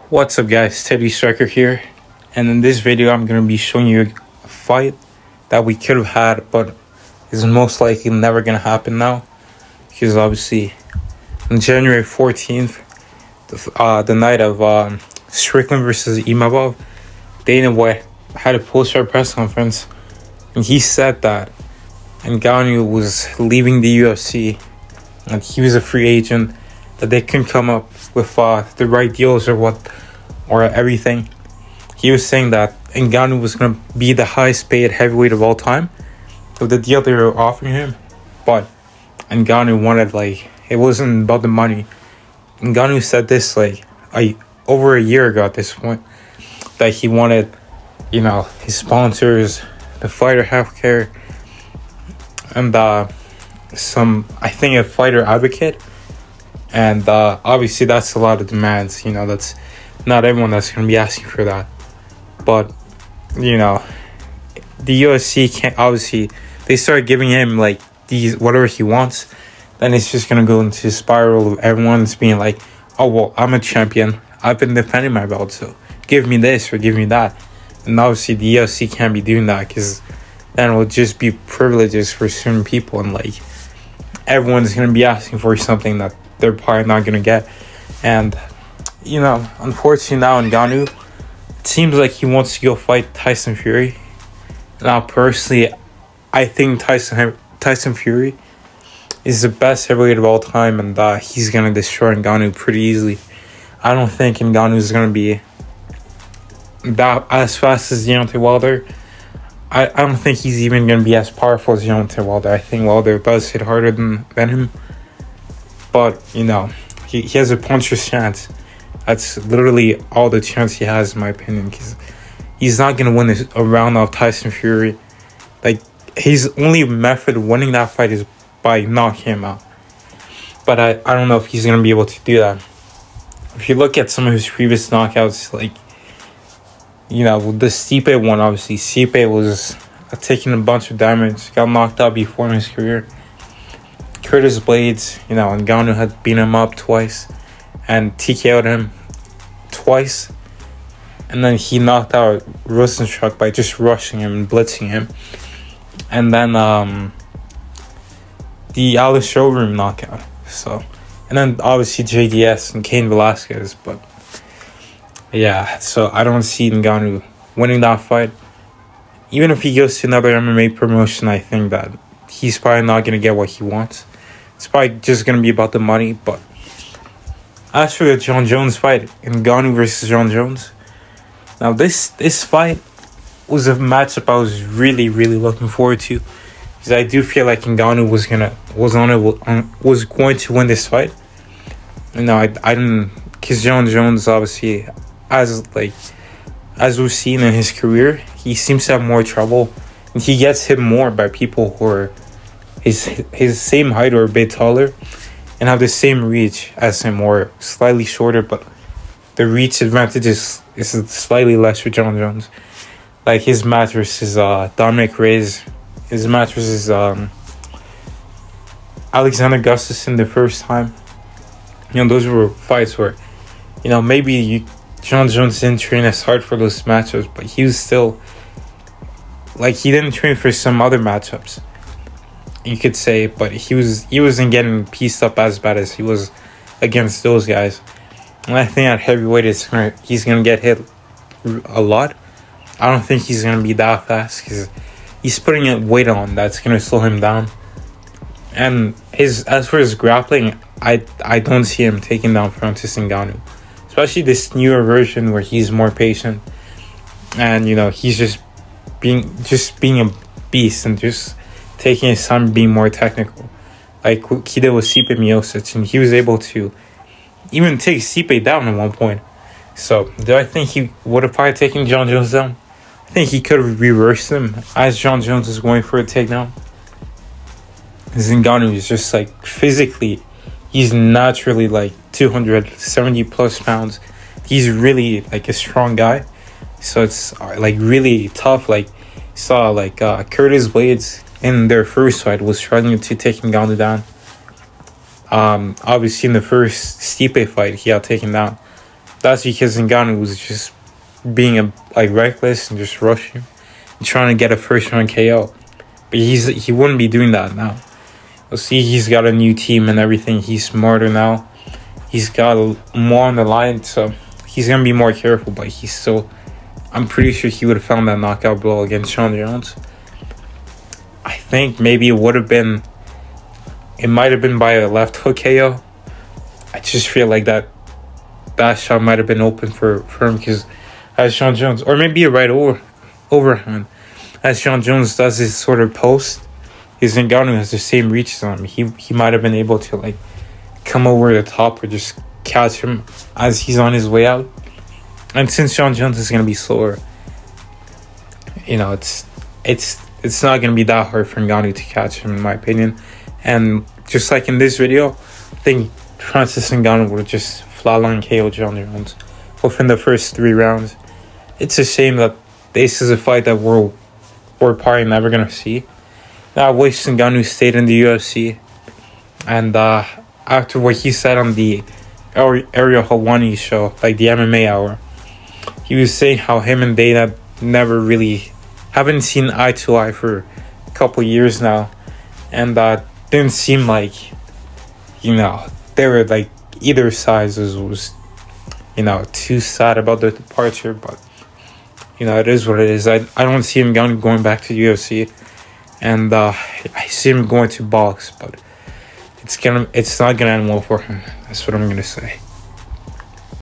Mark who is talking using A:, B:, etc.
A: What's up guys, Teddy Striker here, and in this video I'm going to be showing you a fight that we could have had but is most likely never going to happen now, because obviously on January 14th, the night of Strickland versus Imavov, Dana White had a post-fight press conference and he said that Ngannou was leaving the UFC and he was a free agent, that they couldn't come up with the right deals or everything. He was saying that Ngannou was going to be the highest paid heavyweight of all time with the deal they were offering him, but Ngannou wanted, it wasn't about the money. Ngannou said this over a year ago at this point, that he wanted, his sponsors, the fighter healthcare, and a fighter advocate. And obviously that's a lot of demands. That's not everyone that's going to be asking for that. But, the UFC can't, obviously, they start giving him these, whatever he wants, then it's just going to go into a spiral of everyone's being like, oh, well, I'm a champion. I've been defending my belt, so give me this or give me that. And obviously the UFC can't be doing that, because then it will just be privileges for certain people, and everyone's going to be asking for something that they're probably not going to get. And, unfortunately now Ngannou, it seems like he wants to go fight Tyson Fury. Now, personally, I think Tyson Fury is the best heavyweight of all time, and he's going to destroy Ngannou pretty easily. I don't think Ngannou is going to be that as fast as Deontay Wilder. I don't think he's even going to be as powerful as Deontay Wilder. I think Wilder does hit harder than him. But, he has a puncher's chance. That's literally all the chance he has, in my opinion, because he's not going to win a round of Tyson Fury. His only method of winning that fight is by knocking him out. But I don't know if he's going to be able to do that. If you look at some of his previous knockouts, the Stipe one, obviously, Stipe was taking a bunch of damage, got knocked out before in his career. Curtis Blades, Ngannou had beaten him up twice and TKO'd him twice. And then he knocked out Rosenstruck by just rushing him and blitzing him. And then the Alice Showroom knockout. And then obviously JDS and Cain Velasquez. But yeah, so I don't see Ngannou winning that fight. Even if he goes to another MMA promotion, I think that he's probably not going to get what he wants. It's probably just going to be about the money. But as for the Jon Jones fight, Ngannou versus Jon Jones, now this fight was a matchup I was really, really looking forward to, because I do feel like Ngannou was going to win this fight. I didn't, because Jon Jones, obviously, as we've seen in his career, he seems to have more trouble, and he gets hit more by people who are his same height or a bit taller and have the same reach as him, or slightly shorter, but the reach advantage is slightly less for Jon Jones. His match versus Dominic Reyes, his match versus Alexander Gustafsson the first time. Those were fights where, maybe Jon Jones didn't train as hard for those matchups, but he was still, he didn't train for some other matchups, you could say, but he wasn't getting pieced up as bad as he was against those guys. And I think at heavyweight he's gonna get hit a lot. I don't think he's gonna be that fast, because he's putting a weight on that's gonna slow him down. And as for his grappling, I don't see him taking down Francis Ngannou, especially this newer version where he's more patient, and he's just being a beast and just taking his time, being more technical, like he did with Stipe Miocic, and he was able to even take Stipe down at one point. So do I think he would have probably taken Jon Jones down? I think he could have reversed him as Jon Jones is going for a takedown. Ngannou is just physically, he's naturally 270 plus pounds. He's really a strong guy, so it's really tough. Saw Curtis Blades in their first fight was struggling to take Ngannou down. Obviously in the first Stipe fight he got taken down, that's because Ngannou was just being reckless and just rushing and trying to get a first round KO. But he wouldn't be doing that now. We'll see. He's got a new team and everything. He's smarter now. He's got more on the line, so he's gonna be more careful. But he's still, I'm pretty sure he would have found that knockout blow against Sean Jones. I think maybe it might have been by a left hook KO. I just feel like that shot might have been open for him because as Sean Jones, or maybe a right overhand, as Sean Jones does his sort of post, his Ngannou has the same reach on him. He might have been able to come over the top or just catch him as he's on his way out. And since Sean Jones is gonna be slower, it's not gonna be that hard for Ngannou to catch him, in my opinion. And just like in this video, I think Francis Ngannou would have just flatline KO Sean Jones within the first 3 rounds. It's a shame that this is a fight that we're probably never gonna see. I wish Ngannou stayed in the UFC. And after what he said on the Ariel Helwani show, like the MMA Hour, he was saying how him and Dana never really haven't seen eye to eye for a couple years now, and didn't seem like they were either side was too sad about the departure. But it is what it is. I don't see him going back to UFC, and I see him going to box, but it's not gonna end well for him. That's what I'm gonna say.